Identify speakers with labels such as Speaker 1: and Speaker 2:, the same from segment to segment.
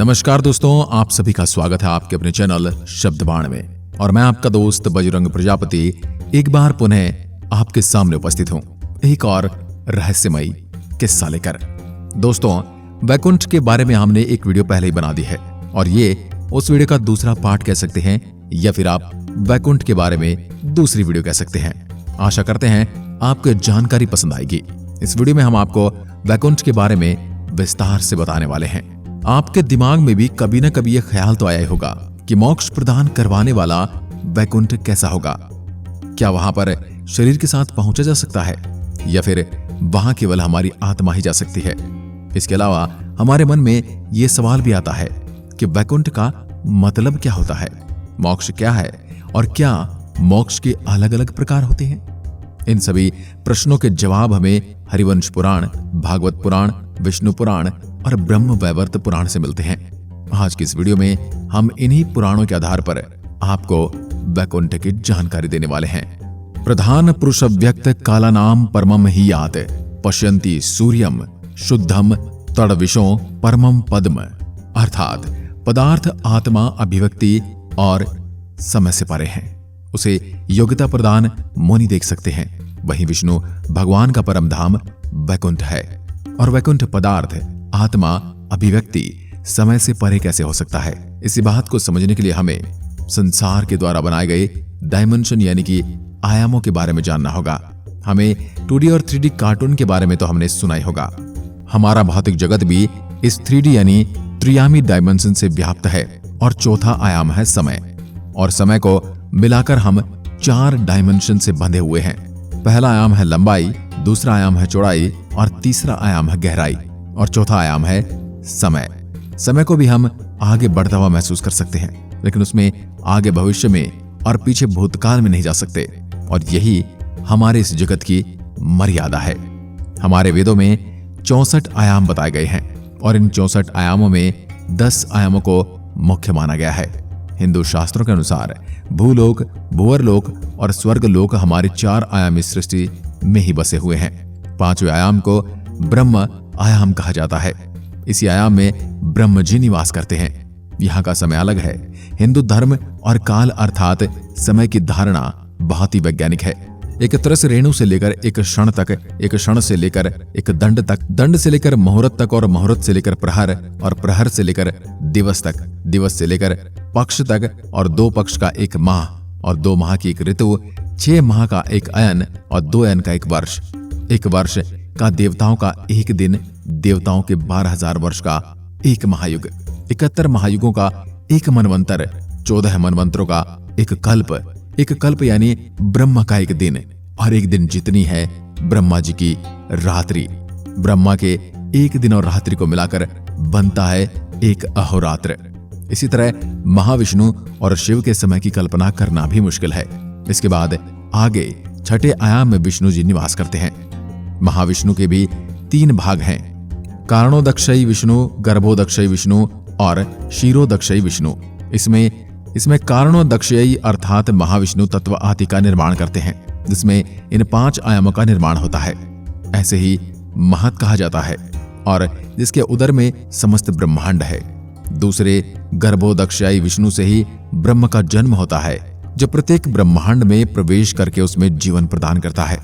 Speaker 1: नमस्कार दोस्तों, आप सभी का स्वागत है आपके अपने चैनल शब्दबाण में। और मैं आपका दोस्त बजरंग प्रजापति एक बार पुनः आपके सामने उपस्थित हूं एक और रहस्यमयी किस्सा लेकर। दोस्तों, वैकुंठ के बारे में हमने एक वीडियो पहले ही बना दी है और ये उस वीडियो का दूसरा पार्ट कह सकते हैं, या फिर आप वैकुंठ के बारे में दूसरी वीडियो कह सकते हैं। आशा करते हैं आपको जानकारी पसंद आएगी। इस वीडियो में हम आपको वैकुंठ के बारे में विस्तार से बताने वाले हैं। आपके दिमाग में भी कभी न कभी यह ख्याल तो आया ही होगा कि मोक्ष प्रदान करवाने वाला वैकुंठ कैसा होगा। क्या वहां पर शरीर के साथ पहुंचा जा सकता है, या फिर वहां केवल हमारी आत्मा ही जा सकती है? इसके अलावा हमारे मन में यह सवाल भी आता है कि वैकुंठ का मतलब क्या होता है, मोक्ष क्या है और क्या मोक्ष के अलग अलग प्रकार होते हैं? इन सभी प्रश्नों के जवाब हमें हरिवंश पुराण, भागवत पुराण, विष्णु पुराण और ब्रह्म वैवर्त पुराण से मिलते हैं। आज की इस वीडियो में हम इन्हीं पुराणों के आधार पर आपको वैकुंठ की जानकारी देने वाले हैं। प्रधान पुरुष व्यक्त कालानाम परमम ही यात पश्यन्ति सूर्यम शुद्धम तड़विशो परमम पद्म। अर्थात पदार्थ आत्मा अभिव्यक्ति और समय से परे हैं, उसे योग्यता प्रदान मुनि देख सकते हैं। वहीं विष्णु भगवान का परम धाम वैकुंठ है, और वैकुंठ पदार्थ आत्मा अभिव्यक्ति समय से परे कैसे हो सकता है? इसी बात को समझने के लिए हमें संसार के द्वारा बनाए गए डायमेंशन यानी कि आयामों के बारे में जानना होगा। हमें 2D और 3D कार्टून के बारे में तो हमने सुना ही होगा। हमारा भौतिक जगत भी इस 3D यानी त्रियामी डायमेंशन से व्याप्त है, और चौथा आयाम है समय। और समय को मिलाकर हम 4 डायमेंशन से बंधे हुए हैं। पहला आयाम है लंबाई, दूसरा आयाम है चौड़ाई, और तीसरा आयाम है गहराई, और चौथा आयाम है समय। समय को भी हम आगे बढ़ता हुआ महसूस कर सकते हैं, लेकिन उसमें आगे भविष्य में और पीछे भूतकाल में नहीं जा सकते। और यही हमारे इस जगत की मर्यादा है। हमारे वेदों में 64 आयाम बताए गए हैं, और इन 64 आयामों में 10 आयामों को मुख्य माना गया है। हिंदू शास्त्रों के अनुसार भूलोक, भूअरलोक और स्वर्गलोक हमारी 4 आयामी सृष्टि में ही बसे हुए हैं। 5वें आयाम को ब्रह्म आयाम कहा जाता है। इसी आयाम में ब्रह्म जी निवास करते हैं। यहाँ का समय अलग है। हिंदू धर्म और काल अर्थात समय की धारणा बहुत ही वैज्ञानिक है। एक त्रस रेणु से लेकर एक क्षण तक, एक क्षण से लेकर एक दंड तक, दंड से लेकर मुहूर्त तक, और मुहूर्त से लेकर प्रहर, और प्रहर से लेकर दिवस तक, दिवस से लेकर पक्ष तक, और 2 पक्ष का एक माह, और 2 माह की एक ऋतु, 6 माह का एक अयन, और 2 अयन का एक वर्ष, एक वर्ष का देवताओं का एक दिन, देवताओं के 12,000 वर्ष का एक महायुग, 71 महायुगों का एक मनवंतर, 14 मनवंतरों का एक कल्प यानी ब्रह्मा का एक दिन, और एक दिन जितनी है ब्रह्मा जी की रात्रि। ब्रह्मा के एक दिन और रात्रि को मिलाकर बनता है एक अहोरात्र। इसी तरह महाविष्णु और शिव के समय की कल्पना करना भी मुश्किल है। इसके बाद आगे 6ठे आयाम में विष्णु जी निवास करते हैं। महाविष्णु के भी 3 भाग हैं, कारणोदक्षयी विष्णु, गर्भोदक्षयी विष्णु और क्षीरोदक्षयी विष्णु। इसमें कारणोदक्षयी अर्थात महाविष्णु तत्व आदि का निर्माण करते हैं, जिसमें इन 5 आयामों का निर्माण होता है। ऐसे ही महत कहा जाता है, और जिसके उदर में समस्त ब्रह्मांड है। दूसरे गर्भोदक्षयी विष्णु से ही ब्रह्म का जन्म होता है, जो प्रत्येक ब्रह्मांड में प्रवेश करके उसमें जीवन प्रदान करता है,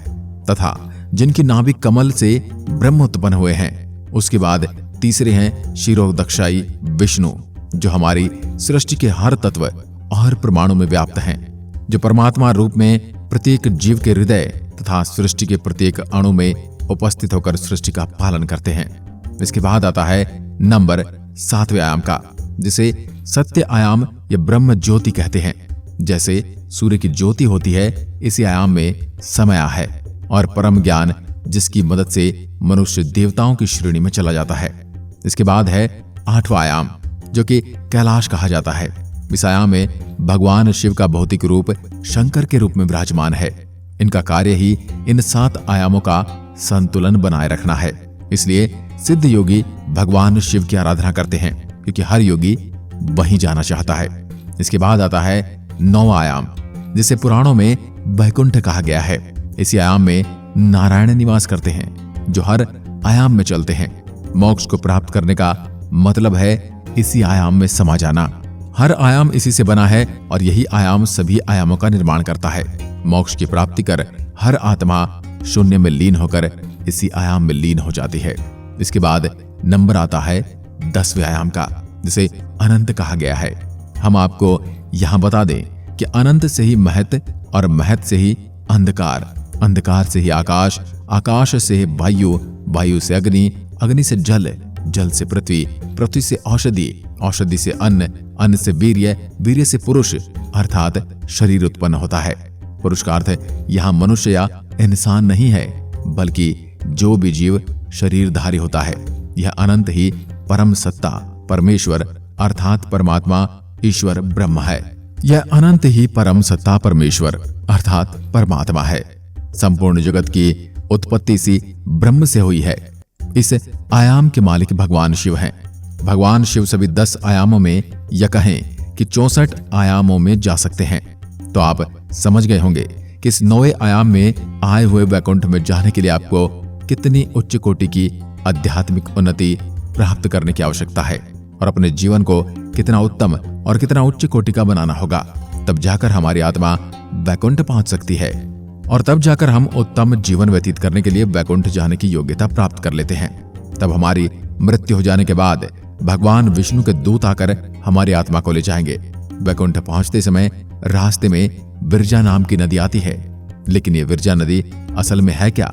Speaker 1: तथा जिनकी नाभि कमल से ब्रह्म उत्पन्न हुए हैं। उसके बाद तीसरे हैं क्षीरोदक्षयी विष्णु, जो हमारी सृष्टि के हर तत्व और परमाणु में व्याप्त हैं, जो परमात्मा रूप में प्रत्येक जीव के हृदय तथा सृष्टि के प्रत्येक अणु में उपस्थित होकर सृष्टि का पालन करते हैं। इसके बाद आता है नंबर 7वें आयाम का, जिसे सत्य आयाम या ब्रह्म ज्योति कहते हैं। जैसे सूर्य की ज्योति होती है, इसी आयाम में समय है, और परम ज्ञान जिसकी मदद से मनुष्य देवताओं की श्रेणी में चला जाता है। इसके बाद है 8वां आयाम, जो कि कैलाश कहा जाता है। इस आयाम में भगवान शिव का भौतिक रूप शंकर के रूप में विराजमान है। इनका कार्य ही इन 7 आयामों का संतुलन बनाए रखना है। इसलिए सिद्ध योगी भगवान शिव की आराधना करते हैं, क्योंकि हर योगी वहीं जाना चाहता है। इसके बाद आता है 9वां आयाम, जिसे पुराणों में वैकुंठ कहा गया है। इसी आयाम में नारायण निवास करते हैं, जो हर आयाम में चलते हैं। मोक्ष को प्राप्त करने का मतलब है इसी आयाम में समा जाना। हर आयाम इसी से बना है और यही आयाम सभी आयामों का निर्माण करता है। मोक्ष की प्राप्ति कर हर आत्मा शून्य में लीन होकर इसी आयाम में लीन हो जाती है। इसके बाद नंबर आता है 10वें आयाम का, जिसे अनंत कहा गया है। हम आपको यहां बता दें कि अनंत से ही महत और महत से ही अंधकार, अंधकार से ही आकाश, आकाश से ही वायु, वायु से अग्नि, अग्नि से जल, जल से पृथ्वी, पृथ्वी से औषधि, औषधि से अन्न, अन्न से वीर्य, वीर्य से पुरुष अर्थात शरीर उत्पन्न होता है। पुरुष का अर्थ यहाँ मनुष्य या इंसान नहीं है, बल्कि जो भी जीव शरीरधारी होता है। यह अनंत ही परम सत्ता परमेश्वर अर्थात परमात्मा ईश्वर ब्रह्म है। यह अनंत ही परम सत्ता परमेश्वर अर्थात परमात्मा है। संपूर्ण जगत की उत्पत्ति सी ब्रह्म से हुई है। इस आयाम के मालिक भगवान शिव हैं। भगवान शिव सभी 10 आयामों में या कहें कि 64 आयामों में जा सकते हैं। तो आप समझ गए होंगे कि इस 9वें आयाम में आए हुए वैकुंठ में जाने के लिए आपको कितनी उच्च कोटि की आध्यात्मिक उन्नति प्राप्त करने की आवश्यकता है और अपने जीवन को कितना उत्तम और कितना उच्च कोटि का बनाना होगा। तब जाकर हमारी आत्मा वैकुंठ पहुंच सकती है और तब जाकर हम उत्तम जीवन व्यतीत करने के लिए वैकुंठ जाने की योग्यता प्राप्त कर लेते हैं। तब हमारी मृत्यु हो जाने के बाद भगवान विष्णु के दूत आकर हमारी आत्मा को ले जाएंगे। वैकुंठ पहुंचते समय रास्ते में विरजा नाम की नदी आती है, लेकिन ये विरजा नदी असल में है क्या?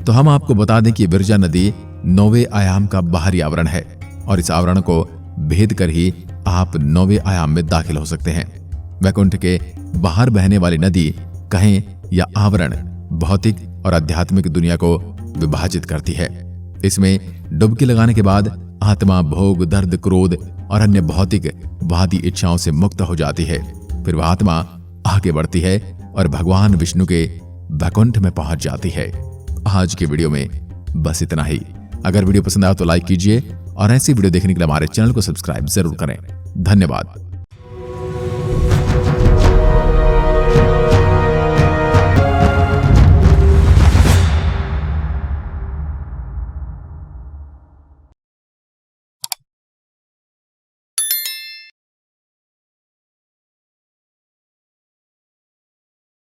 Speaker 1: तो हम आपको बता दें कि विरजा नदी 9वें आयाम का बाहरी आवरण है और इस आवरण को भेद कर ही आप 9वें आयाम में दाखिल हो सकते हैं। वैकुंठ के बाहर बहने वाली नदी कहें या आवरण भौतिक और आध्यात्मिक दुनिया को विभाजित करती है। इसमें डुबकी लगाने के बाद आत्मा भोग, दर्द, क्रोध और अन्य भौतिक वादी इच्छाओं से मुक्त हो जाती है। फिर वह आत्मा आगे बढ़ती है और भगवान विष्णु के वैकुंठ में पहुंच जाती है। आज की वीडियो में बस इतना ही। अगर वीडियो पसंद आया तो लाइक कीजिए और ऐसी वीडियो देखने के लिए हमारे चैनल को सब्सक्राइब जरूर करें। धन्यवाद।